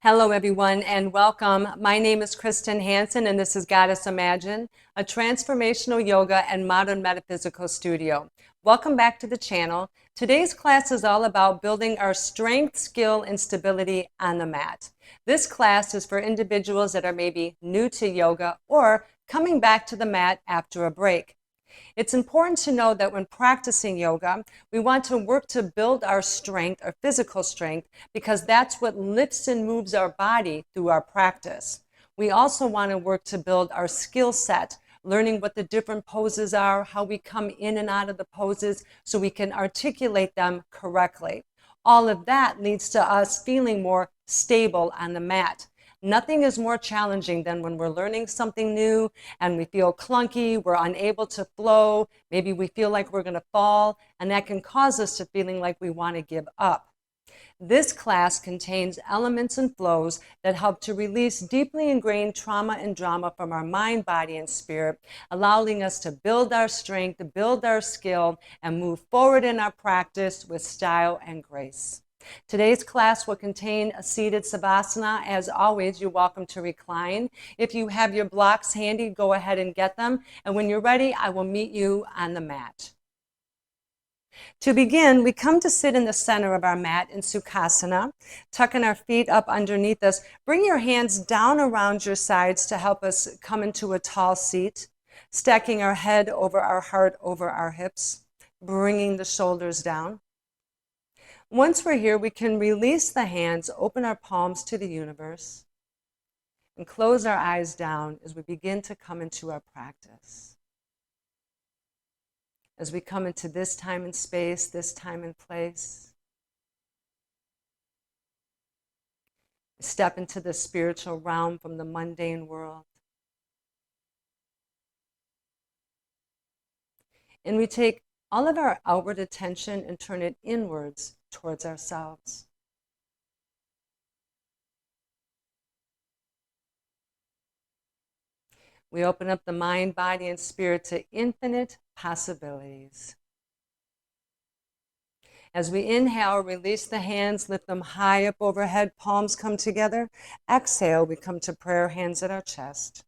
Hello, everyone, and welcome. My name is Kristen Hansen, and this is Goddess Imagine, a transformational yoga and modern metaphysical studio. Welcome back to the channel. Today's class is all about building our strength, skill, and stability on the mat. This class is for individuals that are maybe new to yoga or coming back to the mat after a break. It's important to know that when practicing yoga, we want to work to build our strength, our physical strength, because that's what lifts and moves our body through our practice. We also want to work to build our skill set, learning what the different poses are, how we come in and out of the poses so we can articulate them correctly. All of that leads to us feeling more stable on the mat. Nothing is more challenging than when we're learning something new and we feel clunky, we're unable to flow, maybe we feel like we're going to fall, and that can cause us to feeling like we want to give up. This class contains elements and flows that help to release deeply ingrained trauma and drama from our mind, body, and spirit, allowing us to build our strength, to build our skill, and move forward in our practice with style and grace. Today's class will contain a seated Sukhasana. As always, you're welcome to recline. If you have your blocks handy, go ahead and get them. And when you're ready, I will meet you on the mat. To begin, we come to sit in the center of our mat in Sukhasana, tucking our feet up underneath us. Bring your hands down around your sides to help us come into a tall seat, stacking our head over our heart over our hips, bringing the shoulders down. Once we're here, we can release the hands, open our palms to the universe, and close our eyes down as we begin to come into our practice. As we come into this time and space, this time and place, step into the spiritual realm from the mundane world. And we take all of our outward attention and turn it inwards towards ourselves. We open up the mind, body, and spirit to infinite possibilities. As we inhale, release the hands, lift them high up overhead, palms come together. Exhale, we come to prayer, hands at our chest.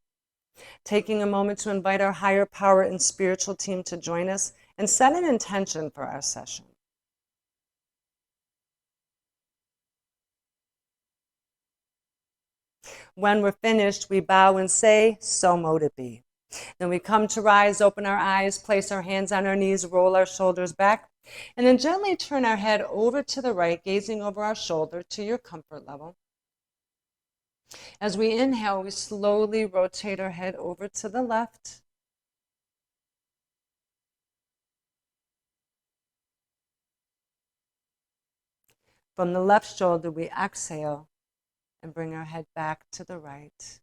Taking a moment to invite our higher power and spiritual team to join us and set an intention for our session. When we're finished, we bow and say, so mote it be. Then we come to rise, open our eyes, place our hands on our knees, roll our shoulders back, and then gently turn our head over to the right, gazing over our shoulder to your comfort level. As we inhale, we slowly rotate our head over to the left. From the left shoulder, we exhale and bring our head back to the right.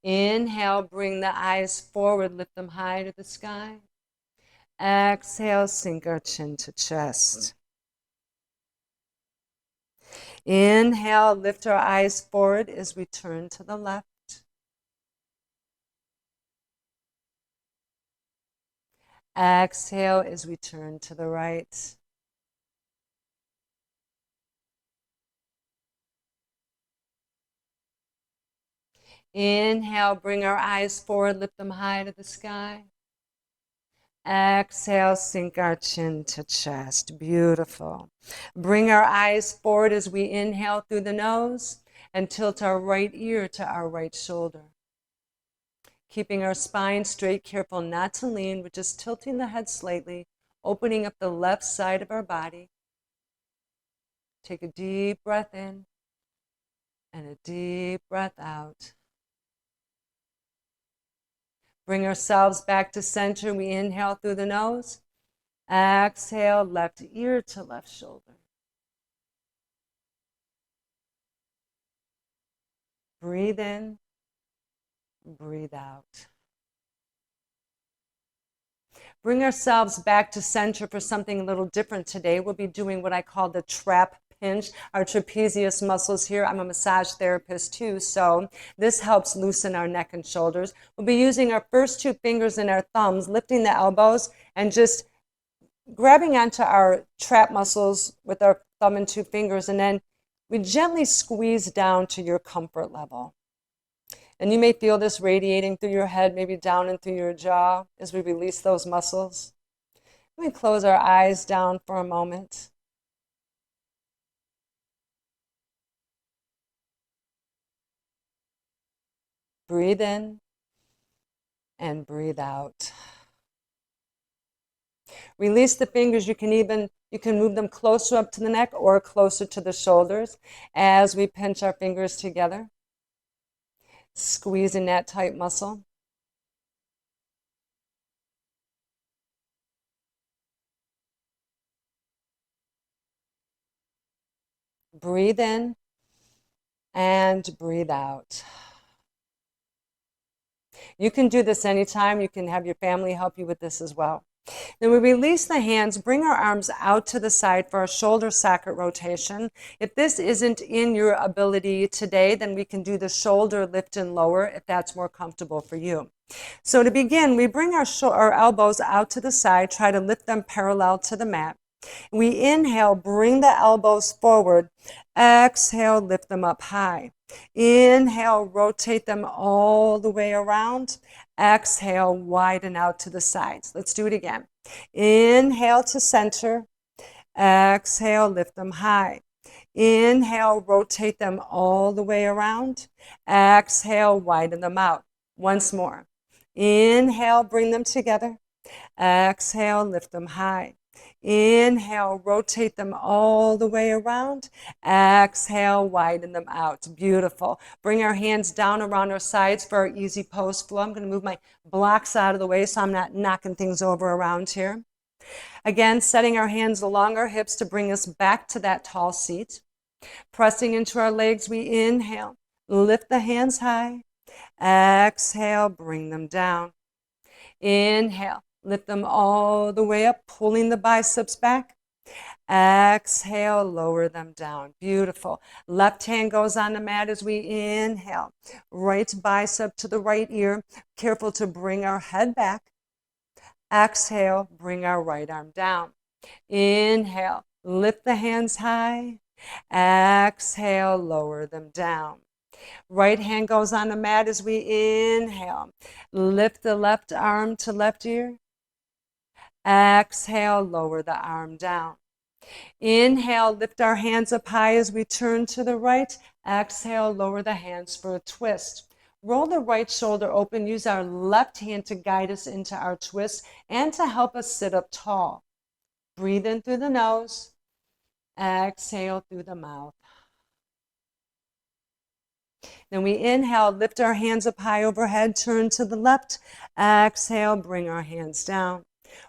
Inhale, bring the eyes forward, lift them high to the sky. Exhale, sink our chin to chest. Inhale, lift our eyes forward as we turn to the left. Exhale as we turn to the right. Inhale, bring our eyes forward, lift them high to the sky. Exhale, sink our chin to chest. Beautiful. Bring our eyes forward as we inhale through the nose and tilt our right ear to our right shoulder. Keeping our spine straight, careful not to lean, but just tilting the head slightly, opening up the left side of our body. Take a deep breath in and a deep breath out. Bring ourselves back to center. We inhale through the nose. Exhale, left ear to left shoulder. Breathe in, breathe out. Bring ourselves back to center for something a little different today. We'll be doing what I call the trap pinch our trapezius muscles here. I'm a massage therapist too, so this helps loosen our neck and shoulders. We'll be using our first two fingers and our thumbs, lifting the elbows and just grabbing onto our trap muscles with our thumb and two fingers, and then we gently squeeze down to your comfort level. And you may feel this radiating through your head, maybe down and through your jaw as we release those muscles. We close our eyes down for a moment. Breathe in and breathe out. Release the fingers. You can move them closer up to the neck or closer to the shoulders as we pinch our fingers together, squeezing that tight muscle. Breathe in and breathe out. You can do this anytime. You can have your family help you with this as well. Then we release the hands, bring our arms out to the side for a shoulder socket rotation. If this isn't in your ability today, then we can do the shoulder lift and lower if that's more comfortable for you. So to begin, we bring our elbows out to the side, try to lift them parallel to the mat. We inhale, bring the elbows forward. Exhale, lift them up high. Inhale, rotate them all the way around. Exhale, widen out to the sides. Let's do it again. Inhale to center. Exhale, lift them high. Inhale, rotate them all the way around. Exhale, widen them out. Once more. Inhale, bring them together. Exhale, lift them high. Inhale, rotate them all the way around. Exhale, widen them out. Beautiful. Bring our hands down around our sides for our easy pose flow. I'm going to move my blocks out of the way so I'm not knocking things over around here. Again, setting our hands along our hips to bring us back to that tall seat. Pressing into our legs, we inhale. Lift the hands high. Exhale, bring them down. Inhale. Lift them all the way up, pulling the biceps back. Exhale, lower them down. Beautiful. Left hand goes on the mat as we inhale. Right bicep to the right ear. Careful to bring our head back. Exhale, bring our right arm down. Inhale, lift the hands high. Exhale, lower them down. Right hand goes on the mat as we inhale. Lift the left arm to left ear. Exhale, lower the arm down. Inhale, lift our hands up high as we turn to the right. Exhale, lower the hands for a twist. Roll the right shoulder open. Use our left hand to guide us into our twist and to help us sit up tall. Breathe in through the nose. Exhale through the mouth. Then we inhale, lift our hands up high overhead, turn to the left. Exhale, bring our hands down.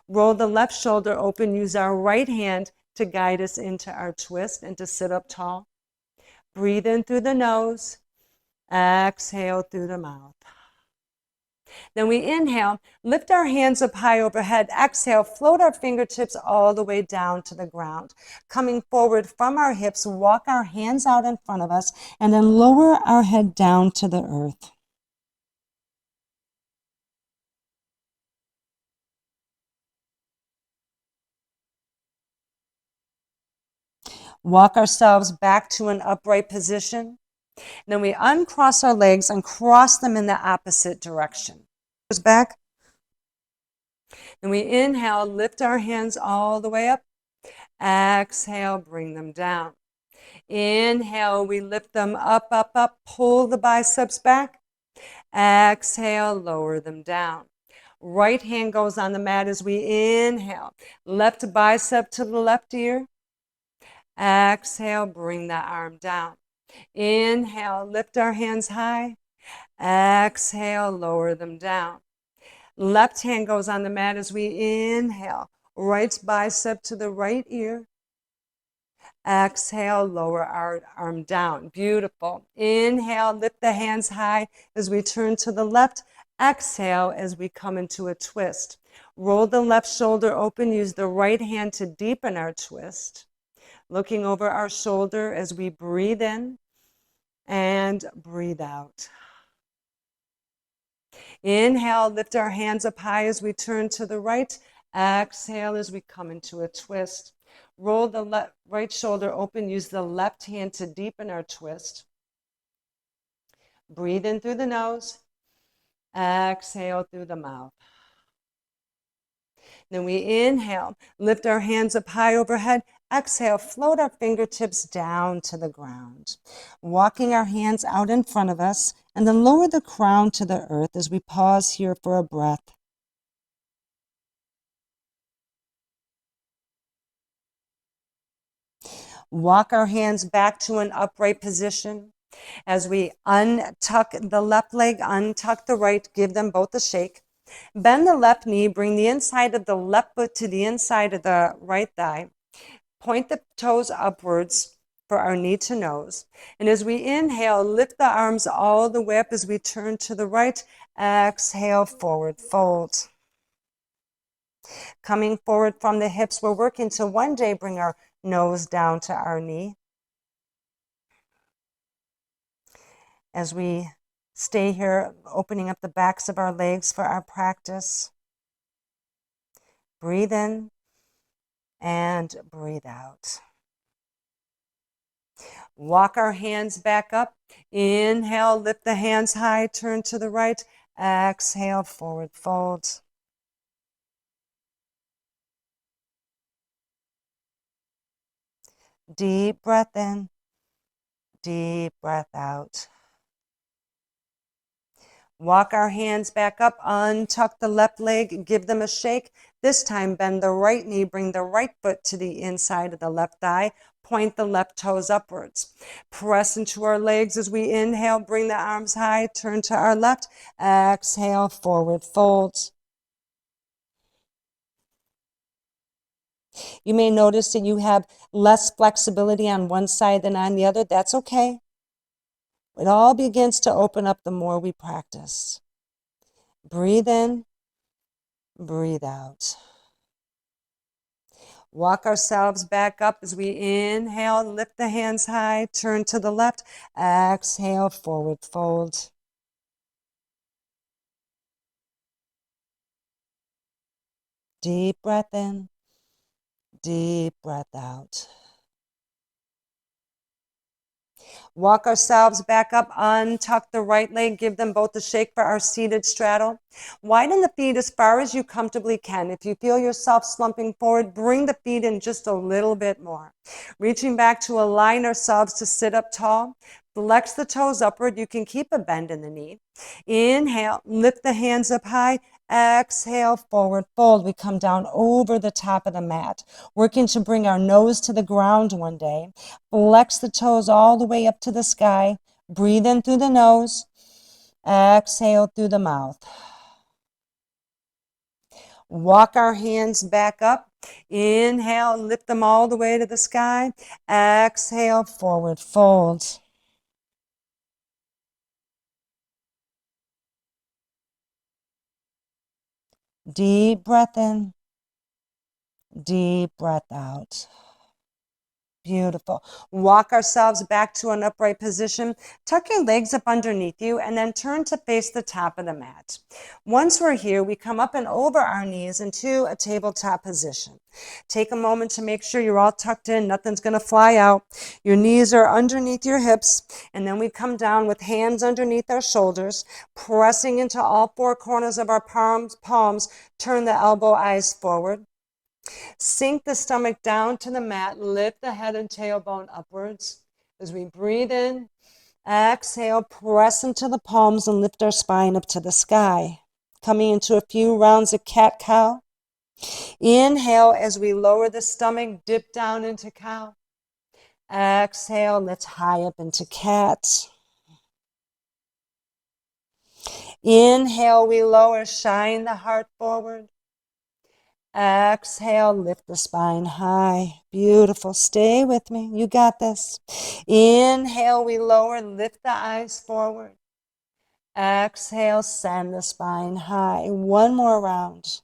Roll the left shoulder open. Use our right hand to guide us into our twist and to sit up tall. Breathe in through the nose. Exhale through the mouth. Then we inhale, lift our hands up high overhead. Exhale, float our fingertips all the way down to the ground. Coming forward from our hips, walk our hands out in front of us, and then lower our head down to the earth. Walk ourselves back to an upright position. Then we uncross our legs and cross them in the opposite direction. Back. Then we inhale, lift our hands all the way up. Exhale, bring them down. Inhale, we lift them up, up, up. Pull the biceps back. Exhale, lower them down. Right hand goes on the mat as we inhale. Left bicep to the left ear. Exhale, bring the arm down. Inhale, lift our hands high. Exhale, lower them down. Left hand goes on the mat as we inhale. Right bicep to the right ear. Exhale, lower our arm down. Beautiful. Inhale, lift the hands high as we turn to the left. Exhale as we come into a twist. Roll the left shoulder open. Use the right hand to deepen our twist. Looking over our shoulder as we breathe in and breathe out. Inhale, lift our hands up high as we turn to the right. Exhale as we come into a twist. Roll the right shoulder open. Use the left hand to deepen our twist. Breathe in through the nose. Exhale through the mouth. Then we inhale, lift our hands up high overhead. Exhale, float our fingertips down to the ground. Walking our hands out in front of us, and then lower the crown to the earth as we pause here for a breath. Walk our hands back to an upright position. As we untuck the left leg, untuck the right, give them both a shake. Bend the left knee, bring the inside of the left foot to the inside of the right thigh. Point the toes upwards for our knee to nose. And as we inhale, lift the arms all the way up as we turn to the right. Exhale, forward fold. Coming forward from the hips, we're working to one day bring our nose down to our knee. As we stay here, opening up the backs of our legs for our practice. Breathe in and breathe out. Walk our hands back up. Inhale, lift the hands high, turn to the right. Exhale, forward fold. Deep breath in, deep breath out. Walk our hands back up, untuck the left leg, give them a shake. This time, bend the right knee, bring the right foot to the inside of the left thigh, point the left toes upwards. Press into our legs as we inhale, bring the arms high, turn to our left. Exhale, forward fold. You may notice that you have less flexibility on one side than on the other. That's okay. It all begins to open up the more we practice. Breathe in, breathe out. Walk ourselves back up as we inhale, lift the hands high, turn to the left. Exhale, forward fold. Deep breath in, deep breath out. Walk ourselves back up, untuck the right leg, give them both a shake for our seated straddle. Widen the feet as far as you comfortably can. If you feel yourself slumping forward, bring the feet in just a little bit more. Reaching back to align ourselves to sit up tall. Flex the toes upward. You can keep a bend in the knee. Inhale, lift the hands up high. Exhale, forward fold. We come down over the top of the mat, working to bring our nose to the ground one day. Flex the toes all the way up to the sky. Breathe in through the nose. Exhale through the mouth. Walk our hands back up. Inhale, lift them all the way to the sky. Exhale, forward fold. Deep breath in, deep breath out. Beautiful. Walk ourselves back to an upright position. Tuck your legs up underneath you and then turn to face the top of the mat. Once we're here, we come up and over our knees into a tabletop position. Take a moment to make sure you're all tucked in. Nothing's going to fly out. Your knees are underneath your hips. And then we come down with hands underneath our shoulders, pressing into all four corners of our palms. Turn the elbow eyes forward. Sink the stomach down to the mat. Lift the head and tailbone upwards. As we breathe in, exhale, press into the palms and lift our spine up to the sky. Coming into a few rounds of cat-cow. Inhale as we lower the stomach, dip down into cow. Exhale, lift high up into cat. Inhale, we lower, shine the heart forward. Exhale, lift the spine high. Beautiful. Stay with me. You got this. Inhale, we lower, lift the eyes forward. Exhale, send the spine high. One more round.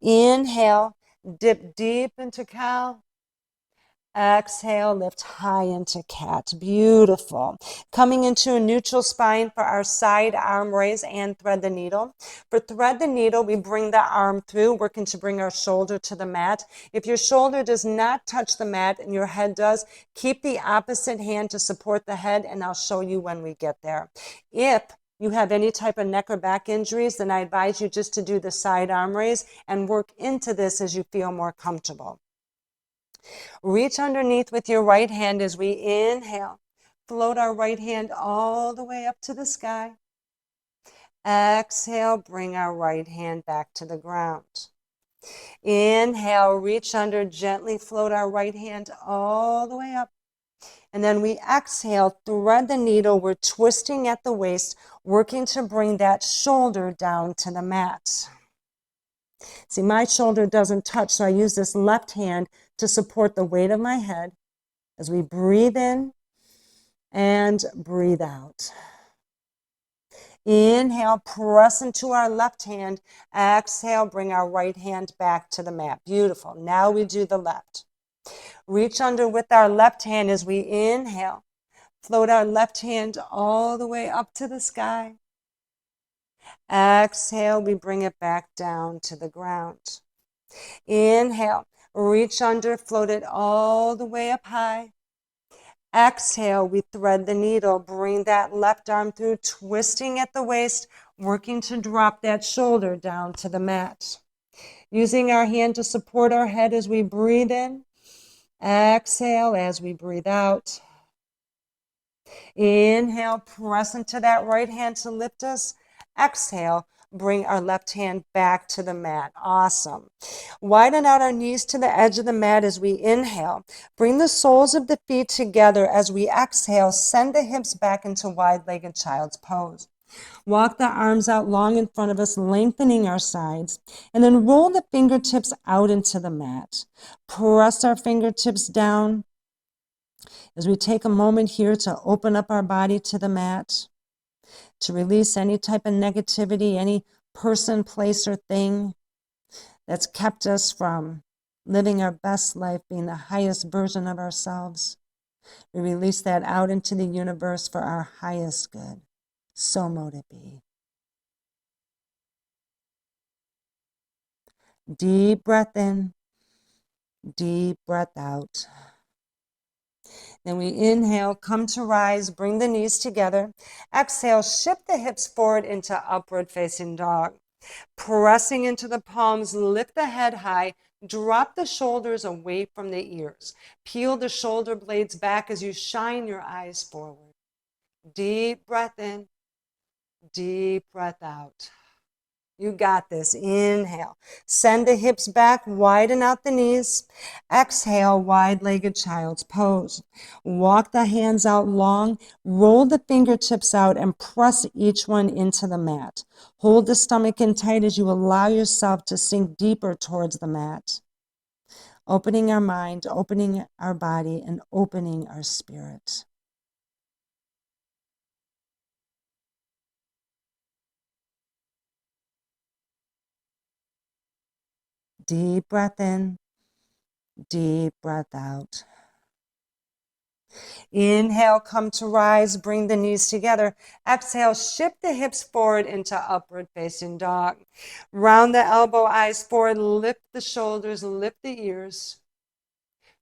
Inhale, dip deep into cow. Exhale, lift high into cat. Beautiful. Coming into a neutral spine for our side arm raise and thread the needle. For thread the needle, we bring the arm through, working to bring our shoulder to the mat. If your shoulder does not touch the mat and your head does, keep the opposite hand to support the head, and I'll show you when we get there. If you have any type of neck or back injuries, then I advise you just to do the side arm raise and work into this as you feel more comfortable. Reach underneath with your right hand as we inhale. Float our right hand all the way up to the sky. Exhale, bring our right hand back to the ground. Inhale, reach under, gently float our right hand all the way up. And then we exhale, thread the needle. We're twisting at the waist, working to bring that shoulder down to the mat. See, my shoulder doesn't touch, so I use this left hand to support the weight of my head as we breathe in and breathe out. Inhale, press into our left hand. Exhale, bring our right hand back to the mat. Beautiful. Now we do the left. Reach under with our left hand as we inhale. Float our left hand all the way up to the sky. Exhale, we bring it back down to the ground. Inhale, reach under, float it all the way up high. Exhale, we thread the needle, bring that left arm through, twisting at the waist, working to drop that shoulder down to the mat. Using our hand to support our head as we breathe in. Exhale as we breathe out. Inhale, press into that right hand to lift us. Exhale, bring our left hand back to the mat. Awesome. Widen out our knees to the edge of the mat as we inhale. Bring the soles of the feet together as we exhale. Send the hips back into wide-legged child's pose. Walk the arms out long in front of us, lengthening our sides, and then roll the fingertips out into the mat. Press our fingertips down as we take a moment here to open up our body to the mat, to release any type of negativity, any person, place, or thing that's kept us from living our best life, being the highest version of ourselves. We release that out into the universe for our highest good. So mote it be. Deep breath in, deep breath out. Then we inhale, come to rise, bring the knees together. Exhale, shift the hips forward into upward facing dog. Pressing into the palms, lift the head high, drop the shoulders away from the ears. Peel the shoulder blades back as you shine your eyes forward. Deep breath in, deep breath out. You got this. Inhale. Send the hips back, widen out the knees. Exhale, wide-legged child's pose. Walk the hands out long, roll the fingertips out, and press each one into the mat. Hold the stomach in tight as you allow yourself to sink deeper towards the mat. Opening our mind, opening our body, and opening our spirit. Deep breath in, deep breath out. Inhale, come to rise, bring the knees together. Exhale, shift the hips forward into upward facing dog. Round the elbow, eyes forward, lift the shoulders, lift the ears.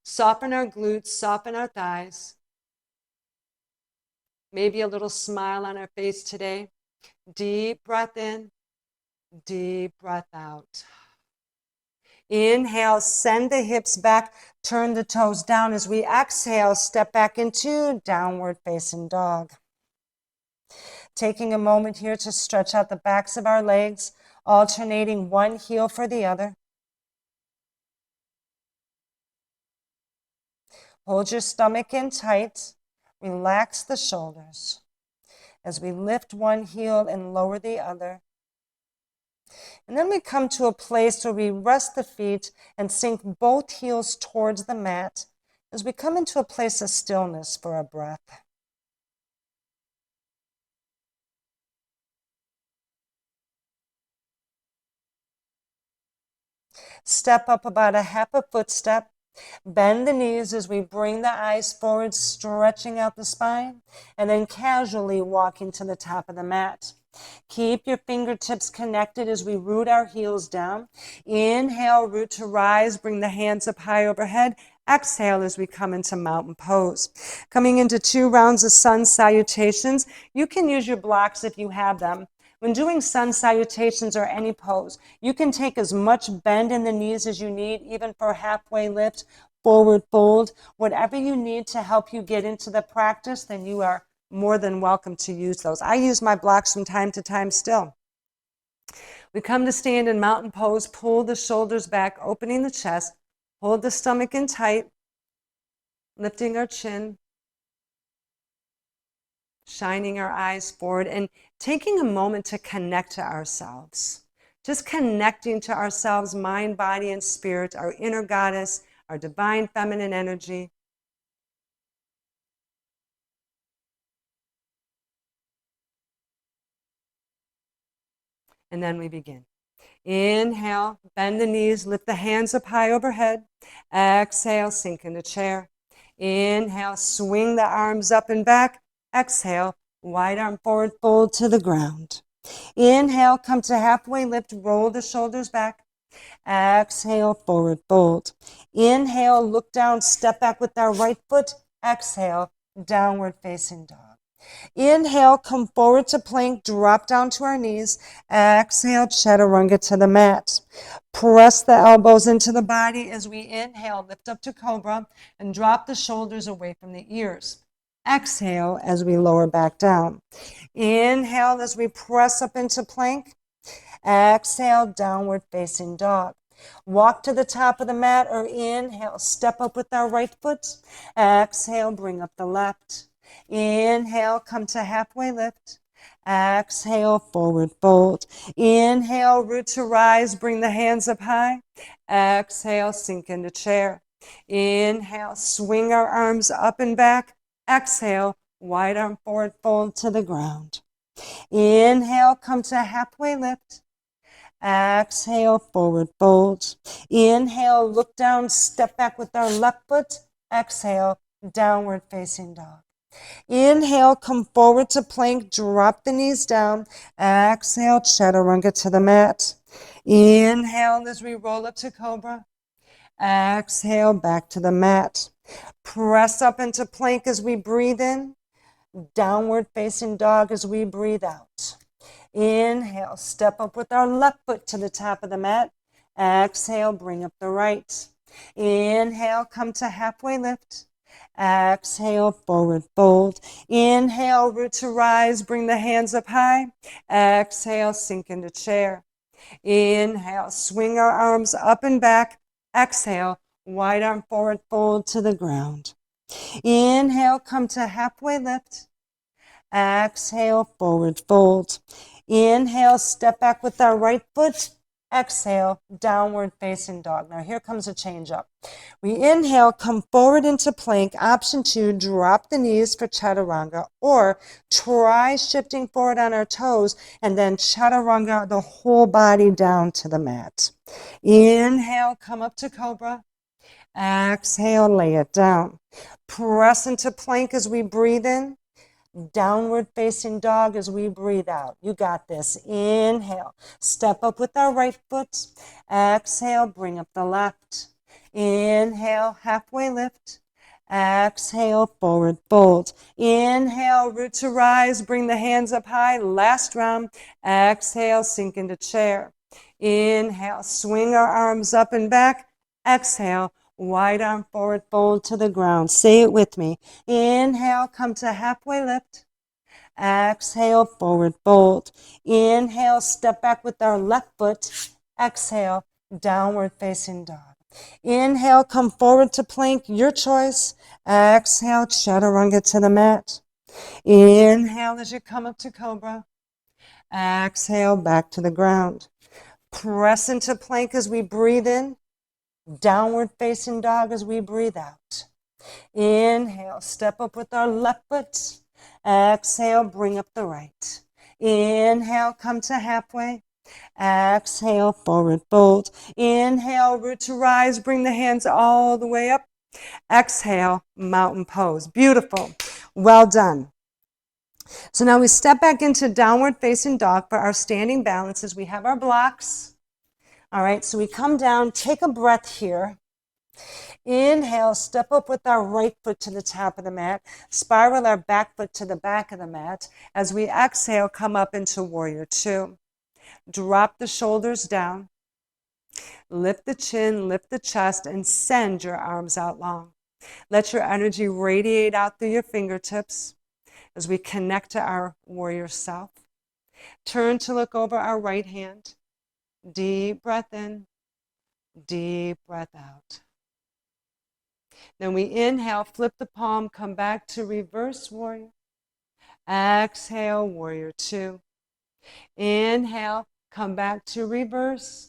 Soften our glutes, soften our thighs. Maybe a little smile on our face today. Deep breath in, deep breath out. Inhale, send the hips back, turn the toes down as we exhale, step back into downward facing dog. Taking a moment here to stretch out the backs of our legs, alternating one heel for the other. Hold your stomach in tight, relax the shoulders as we lift one heel and lower the other. And then we come to a place where we rest the feet and sink both heels towards the mat as we come into a place of stillness for a breath. Step up about a half a foot step. Bend the knees as we bring the eyes forward, stretching out the spine, and then casually walking to the top of the mat. Keep your fingertips connected as we root our heels down. Inhale, root to rise, bring the hands up high overhead. Exhale as we come into mountain pose. Coming into 2 rounds of sun salutations. You can use your blocks if you have them. When doing sun salutations or any pose, you can take as much bend in the knees as you need, even for a halfway lift, forward fold, whatever you need to help you get into the practice, then you are more than welcome to use those. I use my blocks from time to time still. We come to stand in mountain pose, pull the shoulders back, opening the chest, hold the stomach in tight, lifting our chin, shining our eyes forward, and taking a moment to connect to ourselves. Just connecting to ourselves, mind, body, and spirit, our inner goddess, our divine feminine energy. And then we begin. Inhale, bend the knees, lift the hands up high overhead. Exhale, sink into chair. Inhale, swing the arms up and back. Exhale, wide arm forward fold to the ground. Inhale, come to halfway lift, roll the shoulders back. Exhale, forward fold. Inhale, look down, step back with our right foot. Exhale, downward facing dog. Inhale, come forward to plank, drop down to our knees. Exhale, chaturanga to the mat. Press the elbows into the body as we inhale, lift up to cobra, and drop the shoulders away from the ears. Exhale as we lower back down. Inhale as we press up into plank. Exhale, downward facing dog. Walk to the top of the mat or inhale, step up with our right foot. Exhale, bring up the left. Inhale, come to halfway lift. Exhale, forward fold. Inhale, root to rise, bring the hands up high. Exhale, sink into chair. Inhale, swing our arms up and back. Exhale, wide arm forward fold to the ground. Inhale, come to halfway lift. Exhale, forward fold. Inhale, look down, step back with our left foot. Exhale, downward facing dog. Inhale, come forward to plank, drop the knees down. Exhale, chaturanga to the mat. Inhale as we roll up to cobra. Exhale, back to the mat. Press up into plank as we breathe in. Downward facing dog as we breathe out. Inhale, step up with our left foot to the top of the mat. Exhale, bring up the right. Inhale, come to halfway lift. Exhale, forward fold. Inhale, root to rise, bring the hands up high. Exhale, sink into chair. Inhale, swing our arms up and back. Exhale, wide arm forward fold to the ground. Inhale, come to halfway lift. Exhale, forward fold. Inhale, step back with our right foot. Exhale, downward facing dog. Now here comes a change up. We inhale, come forward into plank. Option 2, drop the knees for chaturanga, or try shifting forward on our toes and then chaturanga the whole body down to the mat. Inhale, come up to cobra. Exhale, lay it down. Press into plank as we breathe in. Downward facing dog as we breathe out. You got this. Inhale. Step up with our right foot. Exhale. Bring up the left. Inhale. Halfway lift. Exhale. Forward fold. Inhale. Root to rise. Bring the hands up high. Last round. Exhale. Sink into chair. Inhale. Swing our arms up and back. Exhale. Wide arm forward fold to the ground. Say it with me. Inhale, come to halfway lift. Exhale, forward fold. Inhale, step back with our left foot. Exhale, downward facing dog. Inhale, come forward to plank, your choice. Exhale, chaturanga to the mat. Inhale as you come up to cobra. Exhale, back to the ground. Press into plank as we breathe in. Downward facing dog as we breathe out. Inhale, step up with our left foot. Exhale, bring up the right. Inhale, come to halfway. Exhale, forward fold. Inhale, root to rise. Bring the hands all the way up. Exhale, mountain pose. Beautiful. Well done. So now we step back into downward facing dog for our standing balances. We have our blocks. All right, so we come down, take a breath here. Inhale, step up with our right foot to the top of the mat. Spiral our back foot to the back of the mat. As we exhale, come up into warrior two. Drop the shoulders down. Lift the chin, lift the chest, and send your arms out long. Let your energy radiate out through your fingertips as we connect to our warrior self. Turn to look over our right hand. Deep breath in, deep breath out. Then we inhale, flip the palm, come back to reverse warrior. Exhale, warrior two. Inhale, come back to reverse.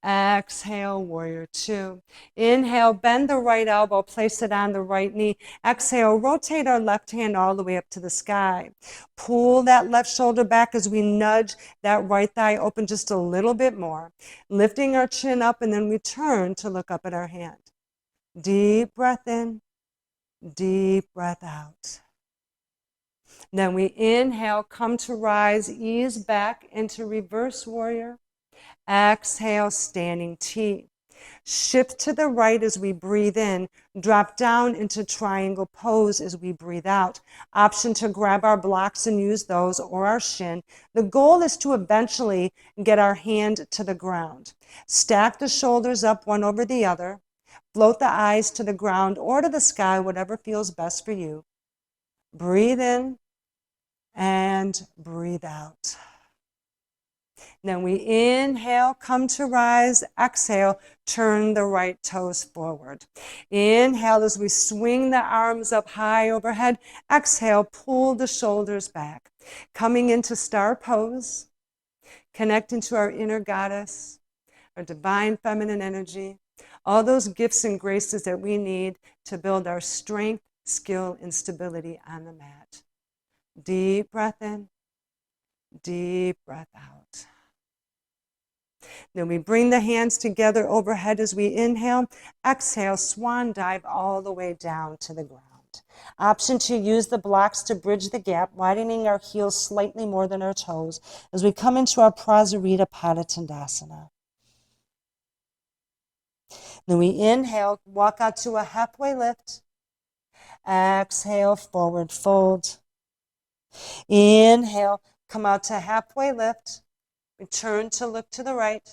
Exhale, warrior two. Inhale, bend the right elbow, place it on the right knee. Exhale, rotate our left hand all the way up to the sky. Pull that left shoulder back as we nudge that right thigh open just a little bit more. Lifting our chin up, and then we turn to look up at our hand. Deep breath in, deep breath out. Then we inhale, come to rise, ease back into reverse warrior. Exhale, standing T. Shift to the right as we breathe in. Drop down into triangle pose as we breathe out. Option to grab our blocks and use those, or our shin. The goal is to eventually get our hand to the ground. Stack the shoulders up one over the other. Float the eyes to the ground or to the sky, whatever feels best for you. Breathe in and breathe out. Then we inhale, come to rise. Exhale, turn the right toes forward. Inhale as we swing the arms up high overhead. Exhale, pull the shoulders back. Coming into star pose, connecting to our inner goddess, our divine feminine energy, all those gifts and graces that we need to build our strength, skill, and stability on the mat. Deep breath in, deep breath out. Then we bring the hands together overhead as we inhale. Exhale, swan dive all the way down to the ground. Option to use the blocks to bridge the gap, widening our heels slightly more than our toes as we come into our Prasarita Padottanasana. Then we inhale, walk out to a halfway lift. Exhale, forward fold. Inhale, come out to halfway lift. Return to look to the right.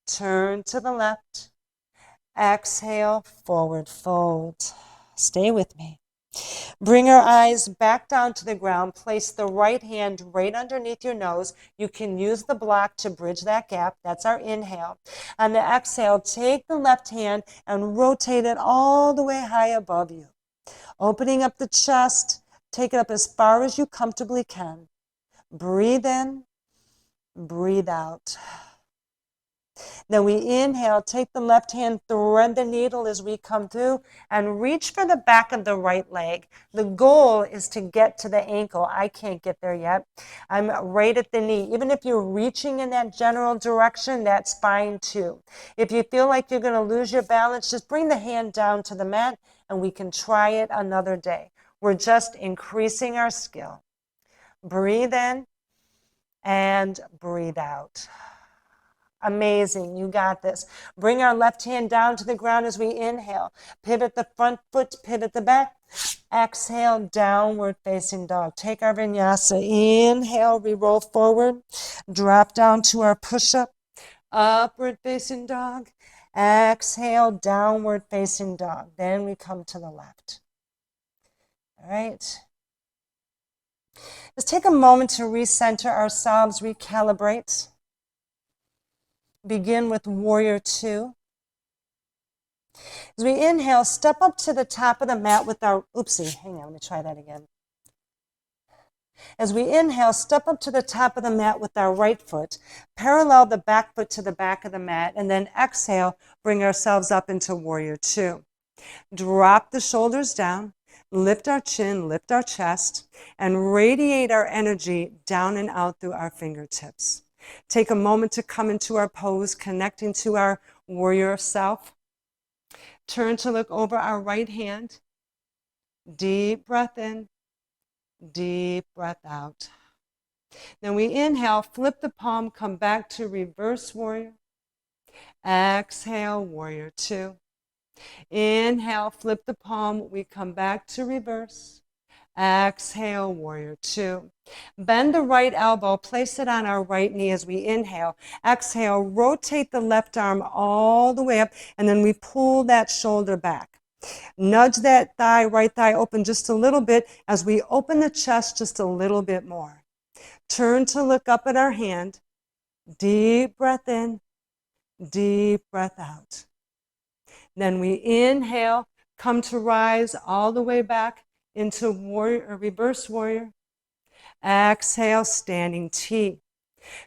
Turn to the left. Exhale, forward fold. Stay with me. Bring our eyes back down to the ground. Place the right hand right underneath your nose. You can use the block to bridge that gap. That's our inhale. On the exhale, take the left hand and rotate it all the way high above you. Opening up the chest, take it up as far as you comfortably can. Breathe in, breathe out. Then we inhale, take the left hand, thread the needle as we come through, and reach for the back of the right leg. The goal is to get to the ankle. I can't get there yet. I'm right at the knee. Even if you're reaching in that general direction, that's fine too. If you feel like you're going to lose your balance, just bring the hand down to the mat, and we can try it another day. We're just increasing our skill. Breathe in and breathe out. Amazing, you got this. Bring our left hand down to the ground as we inhale. Pivot the front foot, pivot the back. Exhale, downward facing dog. Take our vinyasa. Inhale, we roll forward. Drop down to our push-up. Upward facing dog. Exhale, downward facing dog. Then we come to the left. All right. Let's take a moment to recenter ourselves, recalibrate. Begin with warrior two. As we inhale, step up to the top of the mat with our, hang on, let me try that again. As we inhale, step up to the top of the mat with our right foot, parallel the back foot to the back of the mat, and then exhale, bring ourselves up into warrior two. Drop the shoulders down, lift our chin, lift our chest, and radiate our energy down and out through our fingertips. Take a moment to come into our pose, connecting to our warrior self. Turn to look over our right hand. Deep breath in, deep breath out. Then we inhale, flip the palm, come back to reverse warrior. Exhale, warrior two. Inhale, flip the palm, we come back to reverse. Exhale, warrior two. Bend the right elbow, place it on our right knee as we inhale. Exhale, rotate the left arm all the way up, and then we pull that shoulder back. Nudge that right thigh open just a little bit as we open the chest just a little bit more. Turn to look up at our hand. Deep breath in, deep breath out. Then we inhale, come to rise all the way back into warrior or reverse warrior. Exhale, standing T.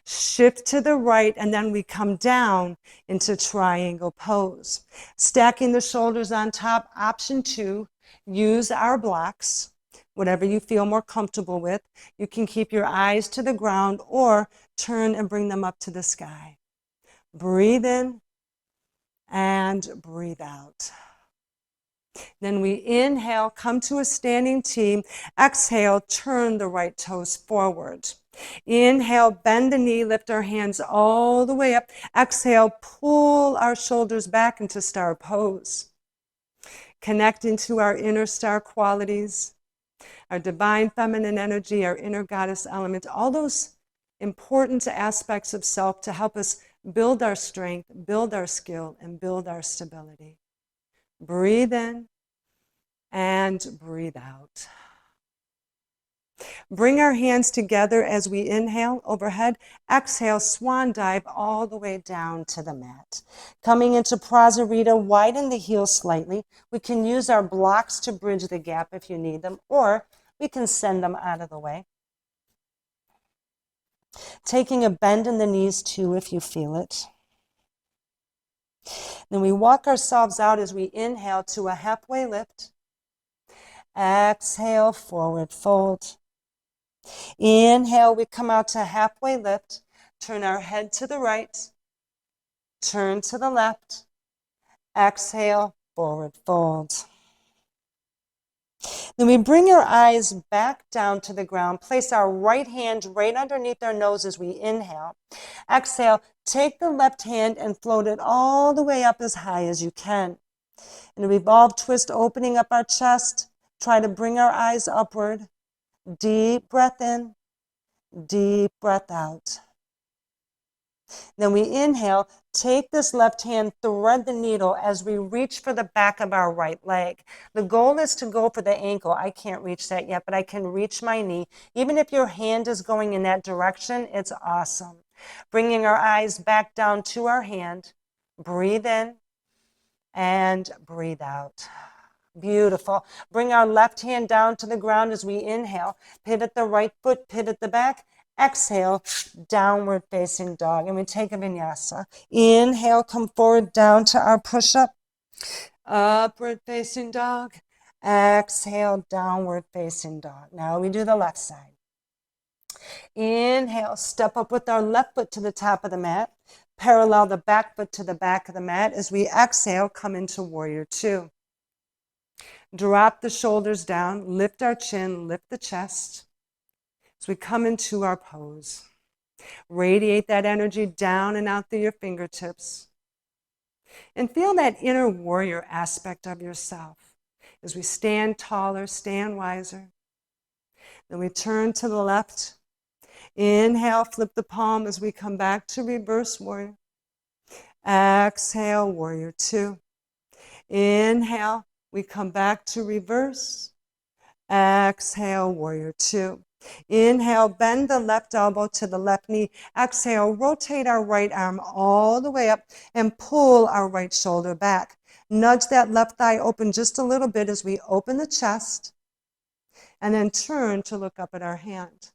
Shift to the right, and then we come down into triangle pose. Stacking the shoulders on top, option 2, use our blocks, whatever you feel more comfortable with. You can keep your eyes to the ground or turn and bring them up to the sky. Breathe in and breathe out. Then we inhale, come to a standing T. Exhale, turn the right toes forward. Inhale, bend the knee, lift our hands all the way up. Exhale, pull our shoulders back into star pose. Connecting to our inner star qualities, our divine feminine energy, our inner goddess element, all those important aspects of self to help us build our strength, build our skill, and build our stability. Breathe in and breathe out. Bring our hands together as we inhale overhead. Exhale, swan dive all the way down to the mat. Coming into Prasarita, widen the heels slightly. We can use our blocks to bridge the gap if you need them, or we can send them out of the way. Taking a bend in the knees too if you feel it. Then we walk ourselves out as we inhale to a halfway lift. Exhale, forward fold. Inhale, we come out to halfway lift. Turn our head to the right. Turn to the left. Exhale, forward fold. Then we bring our eyes back down to the ground. Place our right hand right underneath our nose as we inhale. Exhale, take the left hand and float it all the way up as high as you can. In a revolve twist, opening up our chest. Try to bring our eyes upward. Deep breath in, deep breath out. Then we inhale, take this left hand, thread the needle as we reach for the back of our right leg. The goal is to go for the ankle. I can't reach that yet, but I can reach my knee. Even if your hand is going in that direction, it's awesome. Bringing our eyes back down to our hand. Breathe in and breathe out. Beautiful. Bring our left hand down to the ground as we inhale. Pivot the right foot, pivot the back. Exhale, downward facing dog. And we take a vinyasa. Inhale, come forward down to our push-up. Upward facing dog. Exhale, downward facing dog. Now we do the left side. Inhale, step up with our left foot to the top of the mat. Parallel the back foot to the back of the mat. As we exhale, come into warrior two. Drop the shoulders down, lift our chin, lift the chest. As we come into our pose, radiate that energy down and out through your fingertips. And feel that inner warrior aspect of yourself as we stand taller, stand wiser. Then we turn to the left. Inhale, flip the palm as we come back to reverse warrior. Exhale, warrior two. Inhale, we come back to reverse. Exhale, warrior two. Inhale, bend the left elbow to the left knee. Exhale, rotate our right arm all the way up and pull our right shoulder back. Nudge that left thigh open just a little bit as we open the chest. And then turn to look up at our hand.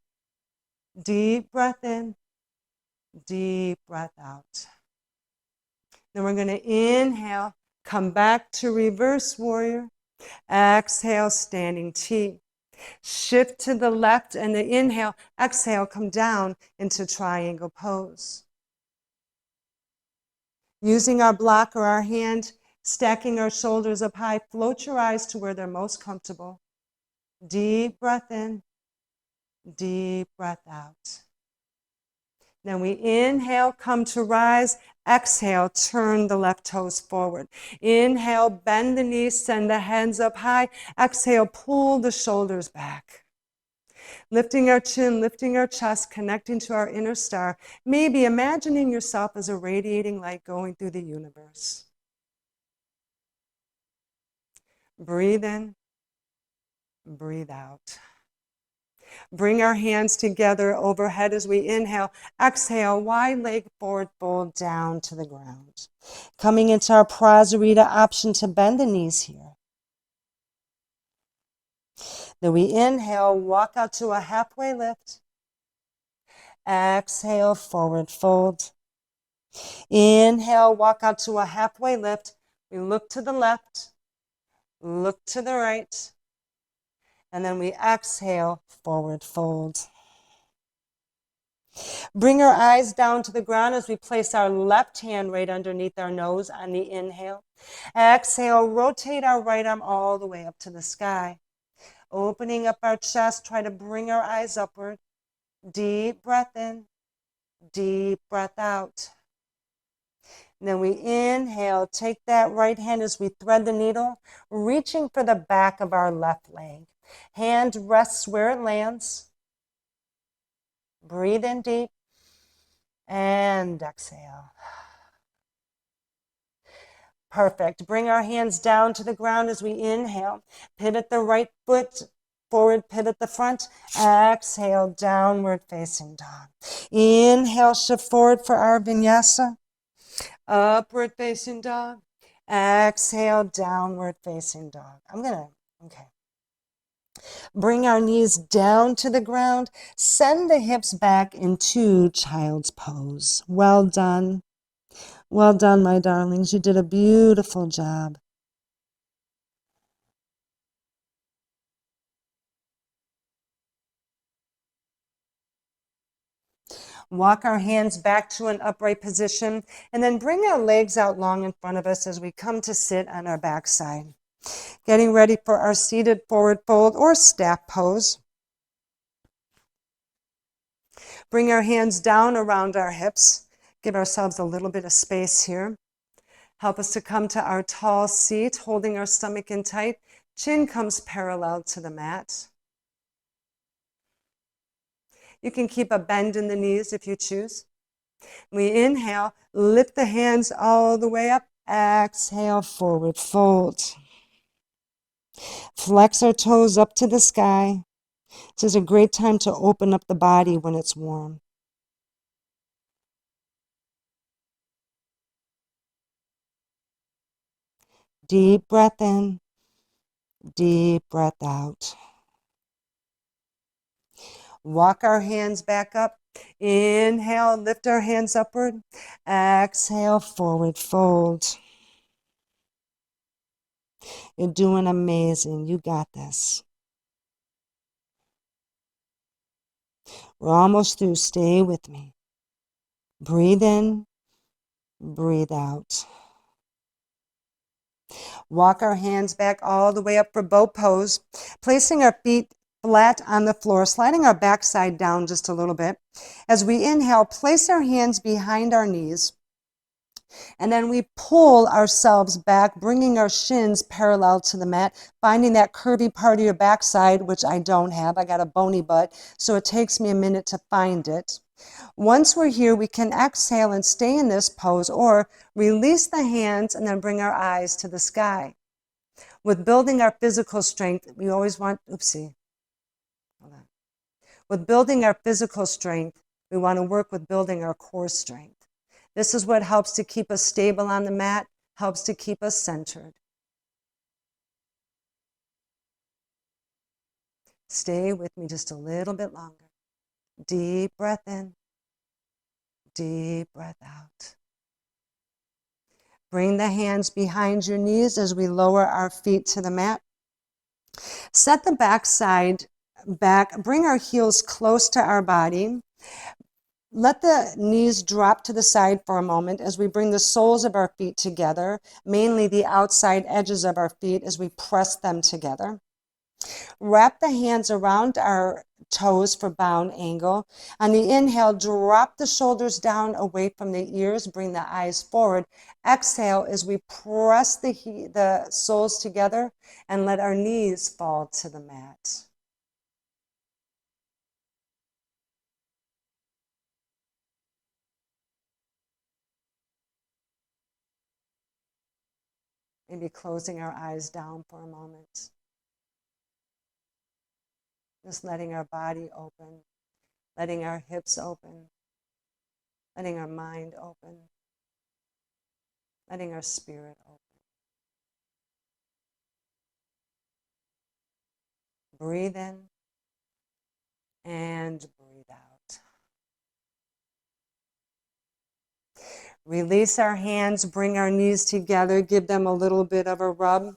Deep breath in, deep breath out. Then we're going to inhale, come back to reverse warrior. Exhale, standing T. Shift to the left, and the inhale, exhale, come down into triangle pose. Using our block or our hand, stacking our shoulders up high, float your eyes to where they're most comfortable. Deep breath in, deep breath out. Then we inhale, come to rise. Exhale, turn the left toes forward. Inhale, bend the knees, send the hands up high. Exhale, pull the shoulders back. Lifting our chin, lifting our chest, connecting to our inner star. Maybe imagining yourself as a radiating light going through the universe. Breathe in, breathe out. Bring our hands together overhead as we inhale. Exhale, wide leg forward fold down to the ground. Coming into our Prasarita option to bend the knees here. Then we inhale, walk out to a halfway lift. Exhale, forward fold. Inhale, walk out to a halfway lift. We look to the left, look to the right, and then we exhale, forward fold. Bring our eyes down to the ground as we place our left hand right underneath our nose on the inhale. Exhale, rotate our right arm all the way up to the sky. Opening up our chest, try to bring our eyes upward. Deep breath in, deep breath out. And then we inhale, take that right hand as we thread the needle, reaching for the back of our left leg. Hand rests where it lands. Breathe in deep and exhale. Perfect. Bring our hands down to the ground as we inhale. Pivot the right foot forward, pivot the front. Exhale, downward facing dog. Inhale, shift forward for our vinyasa. Upward facing dog. Exhale, downward facing dog. Okay. Bring our knees down to the ground. Send the hips back into child's pose. Well done. Well done, my darlings. You did a beautiful job. Walk our hands back to an upright position, and then bring our legs out long in front of us as we come to sit on our backside. Getting ready for our seated forward fold or staff pose. Bring our hands down around our hips. Give ourselves a little bit of space here. Help us to come to our tall seat, holding our stomach in tight. Chin comes parallel to the mat. You can keep a bend in the knees if you choose. We inhale, lift the hands all the way up. Exhale, forward fold. Flex our toes up to the sky. This is a great time to open up the body when it's warm. Deep breath in, deep breath out. Walk our hands back up. Inhale, lift our hands upward. Exhale, forward fold. You're doing amazing. You got this. We're almost through. Stay with me. Breathe in, breathe out. Walk our hands back all the way up for bow pose, placing our feet flat on the floor, sliding our backside down just a little bit. As we inhale, place our hands behind our knees, and then we pull ourselves back, bringing our shins parallel to the mat, finding that curvy part of your backside, which I don't have. I got a bony butt, so it takes me a minute to find it. Once we're here, we can exhale and stay in this pose, or release the hands and then bring our eyes to the sky. With building our physical strength, we always want, With building our physical strength, we want to work with building our core strength. This is what helps to keep us stable on the mat, helps to keep us centered. Stay with me just a little bit longer. Deep breath in, deep breath out. Bring the hands behind your knees as we lower our feet to the mat. Set the back side back, bring our heels close to our body. Let the knees drop to the side for a moment as we bring the soles of our feet together, mainly the outside edges of our feet as we press them together. Wrap the hands around our toes for bound angle. On the inhale, drop the shoulders down away from the ears, bring the eyes forward. Exhale as we press the soles together and let our knees fall to the mat. Maybe closing our eyes down for a moment. Just letting our body open, letting our hips open, letting our mind open, letting our spirit open. Breathe in and breathe out. Release our hands, bring our knees together, give them a little bit of a rub,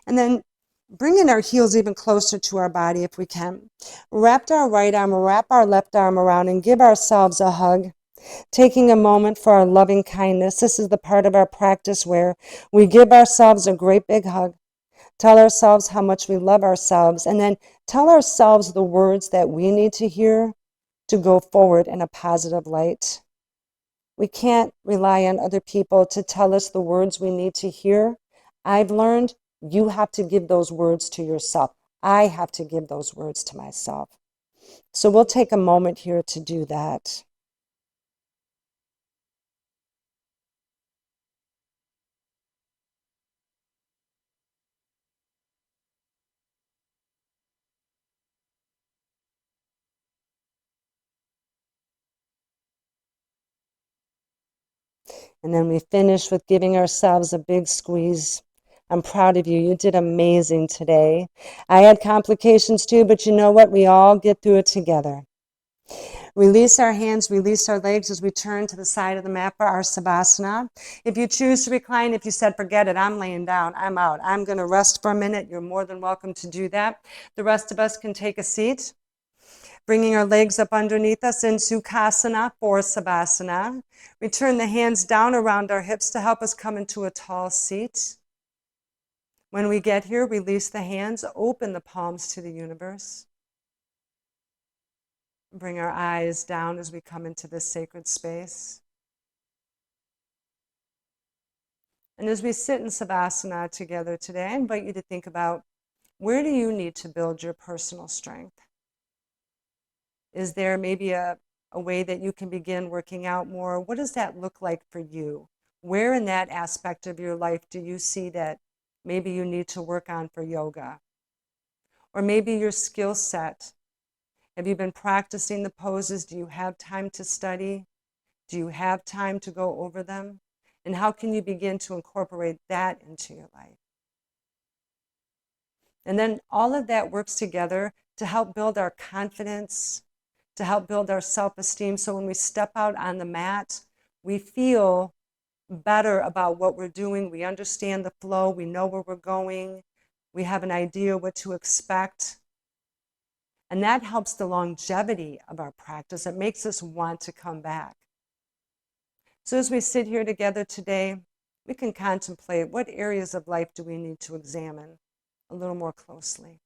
and then bring in our heels even closer to our body if we can. Wrap our right arm, wrap our left arm around, and give ourselves a hug. Taking a moment for our loving kindness. This is the part of our practice where we give ourselves a great big hug, tell ourselves how much we love ourselves, and then tell ourselves the words that we need to hear to go forward in a positive light. We can't rely on other people to tell us the words we need to hear. I've learned you have to give those words to yourself. I have to give those words to myself. So we'll take a moment here to do that. And then we finish with giving ourselves a big squeeze. I'm proud of you. You did amazing today. I had complications too, but you know what? We all get through it together. Release our hands, release our legs as we turn to the side of the mat for our Sukhasana. If you choose to recline, if you said, forget it, I'm laying down, I'm out, I'm going to rest for a minute, you're more than welcome to do that. The rest of us can take a seat. Bringing our legs up underneath us in Sukhasana for Savasana. We turn the hands down around our hips to help us come into a tall seat. When we get here, release the hands, open the palms to the universe. Bring our eyes down as we come into this sacred space. And as we sit in Savasana together today, I invite you to think about, where do you need to build your personal strength? Is there maybe a way that you can begin working out more? What does that look like for you? Where in that aspect of your life do you see that maybe you need to work on for yoga? Or maybe your skill set. Have you been practicing the poses? Do you have time to study? Do you have time to go over them? And how can you begin to incorporate that into your life? And then all of that works together to help build our confidence, to help build our self-esteem. So when we step out on the mat, we feel better about what we're doing. We understand the flow. We know where we're going. We have an idea what to expect. And that helps the longevity of our practice. It makes us want to come back. So as we sit here together today, we can contemplate, what areas of life do we need to examine a little more closely?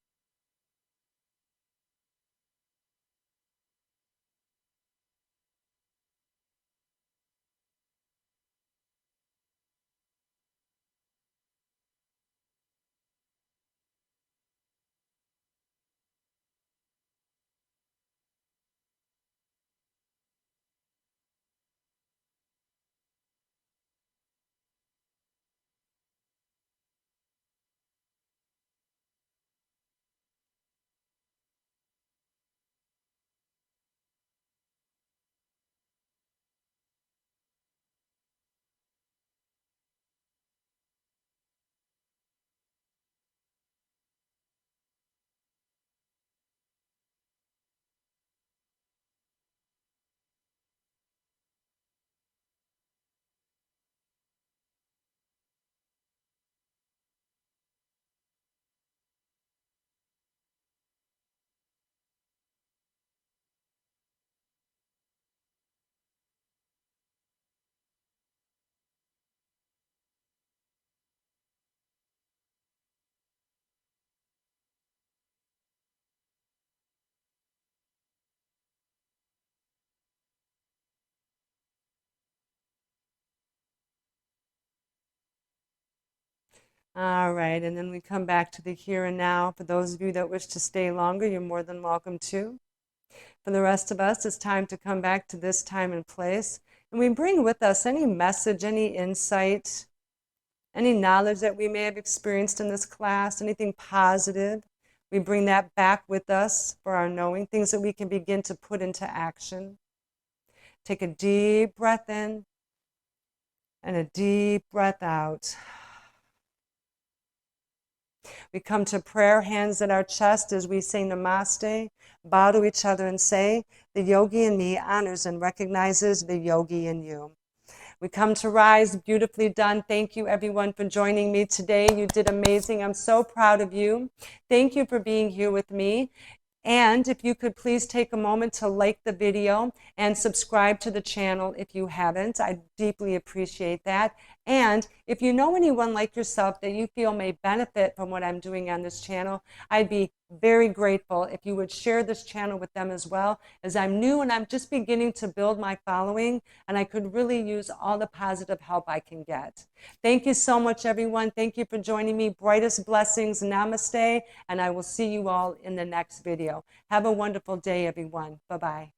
All right, and then we come back to the here and now. For those of you that wish to stay longer, you're more than welcome to. For the rest of us, it's time to come back to this time and place. And we bring with us any message, any insight, any knowledge that we may have experienced in this class, anything positive. We bring that back with us for our knowing, things that we can begin to put into action. Take a deep breath in and a deep breath out. We come to prayer, hands at our chest as we say namaste, bow to each other and say, the yogi in me honors and recognizes the yogi in you. We come to rise, beautifully done. Thank you everyone for joining me today. You did amazing. I'm so proud of you. Thank you for being here with me. And if you could please take a moment to like the video and subscribe to the channel if you haven't, I deeply appreciate that. And if you know anyone like yourself that you feel may benefit from what I'm doing on this channel, I'd be very grateful if you would share this channel with them as well, as I'm new and I'm just beginning to build my following, and I could really use all the positive help I can get. Thank you so much, everyone. Thank you for joining me. Brightest blessings. Namaste. And I will see you all in the next video. Have a wonderful day, everyone. Bye-bye.